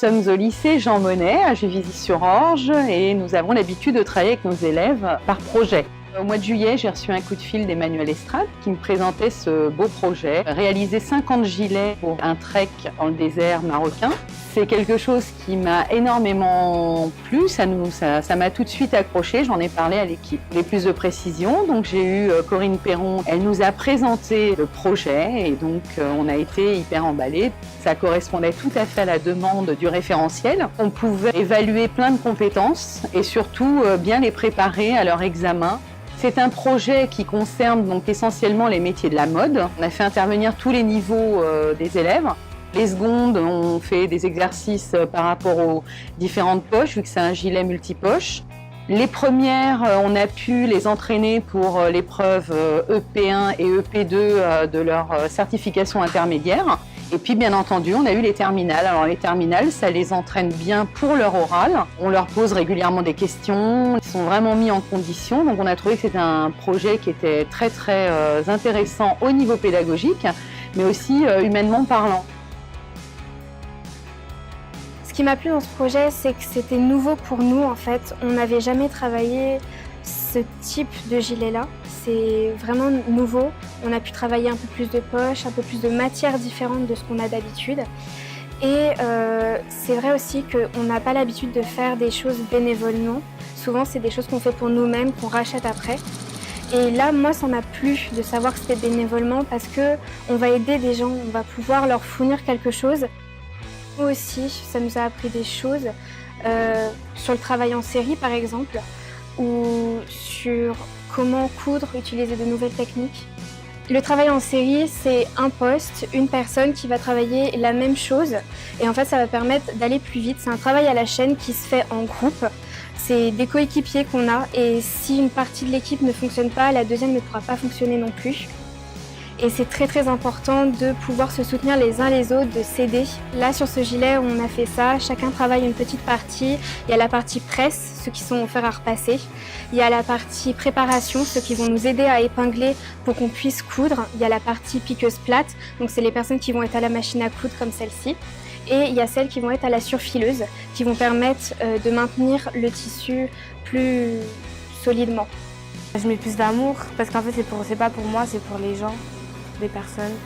sommes au lycée Jean Monnet à Juvisy-sur-Orge et nous avons l'habitude de travailler avec nos élèves par projet. Au mois de juillet, j'ai reçu un coup de fil d'Emmanuel Estrade qui me présentait ce beau projet, réaliser 50 gilets pour un trek dans le désert marocain. C'est quelque chose qui m'a énormément plu, ça m'a tout de suite accroché, j'en ai parlé à l'équipe. Les plus de précisions, donc j'ai eu Corinne Perron, elle nous a présenté le projet et donc on a été hyper emballés. Ça correspondait tout à fait à la demande du référentiel. On pouvait évaluer plein de compétences et surtout bien les préparer à leur examen. C'est un projet qui concerne donc essentiellement les métiers de la mode. On a fait intervenir tous les niveaux des élèves. Les secondes ont fait des exercices par rapport aux différentes poches, vu que c'est un gilet multipoche. Les premières, on a pu les entraîner pour l'épreuve EP1 et EP2 de leur certification intermédiaire. Et puis, bien entendu, on a eu les terminales. Alors, les terminales, ça les entraîne bien pour leur oral. On leur pose régulièrement des questions. Ils sont vraiment mis en condition. Donc, on a trouvé que c'était un projet qui était très, très intéressant au niveau pédagogique, mais aussi humainement parlant. Ce qui m'a plu dans ce projet, c'est que c'était nouveau pour nous en fait. On n'avait jamais travaillé ce type de gilet-là. C'est vraiment nouveau. On a pu travailler un peu plus de poches, un peu plus de matières différentes de ce qu'on a d'habitude. Et c'est vrai aussi qu'on n'a pas l'habitude de faire des choses bénévolement. Souvent, c'est des choses qu'on fait pour nous-mêmes, qu'on rachète après. Et là, moi, ça m'a plu de savoir que c'était bénévolement parce qu'on va aider des gens, on va pouvoir leur fournir quelque chose. Nous aussi, ça nous a appris des choses sur le travail en série par exemple, ou sur comment coudre, utiliser de nouvelles techniques. Le travail en série, c'est un poste, une personne qui va travailler la même chose et en fait ça va permettre d'aller plus vite. C'est un travail à la chaîne qui se fait en groupe. C'est des coéquipiers qu'on a et si une partie de l'équipe ne fonctionne pas, la deuxième ne pourra pas fonctionner non plus. Et c'est très très important de pouvoir se soutenir les uns les autres, de s'aider. Là sur ce gilet on a fait ça, chacun travaille une petite partie. Il y a la partie presse, ceux qui sont offerts à repasser. Il y a la partie préparation, ceux qui vont nous aider à épingler pour qu'on puisse coudre. Il y a la partie piqueuse plate, donc c'est les personnes qui vont être à la machine à coudre comme celle-ci. Et il y a celles qui vont être à la surfileuse, qui vont permettre de maintenir le tissu plus solidement. Je mets plus d'amour parce qu'en fait c'est pas pour moi, c'est pour les gens. Des personnes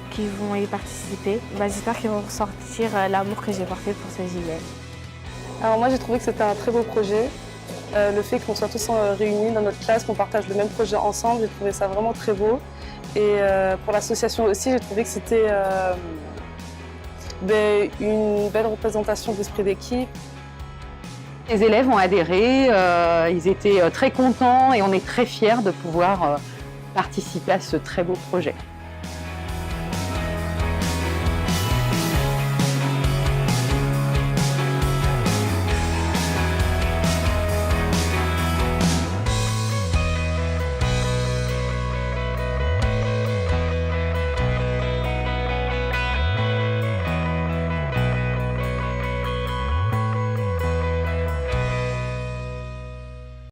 qui vont y participer. J'espère qu'ils vont ressortir l'amour que j'ai porté pour ce gilet. Alors moi j'ai trouvé que c'était un très beau projet. Le fait qu'on soit tous réunis dans notre classe, qu'on partage le même projet ensemble, j'ai trouvé ça vraiment très beau. Et pour l'association aussi, j'ai trouvé que c'était une belle représentation d'esprit d'équipe. Les élèves ont adhéré, ils étaient très contents et on est très fiers de pouvoir participer à ce très beau projet.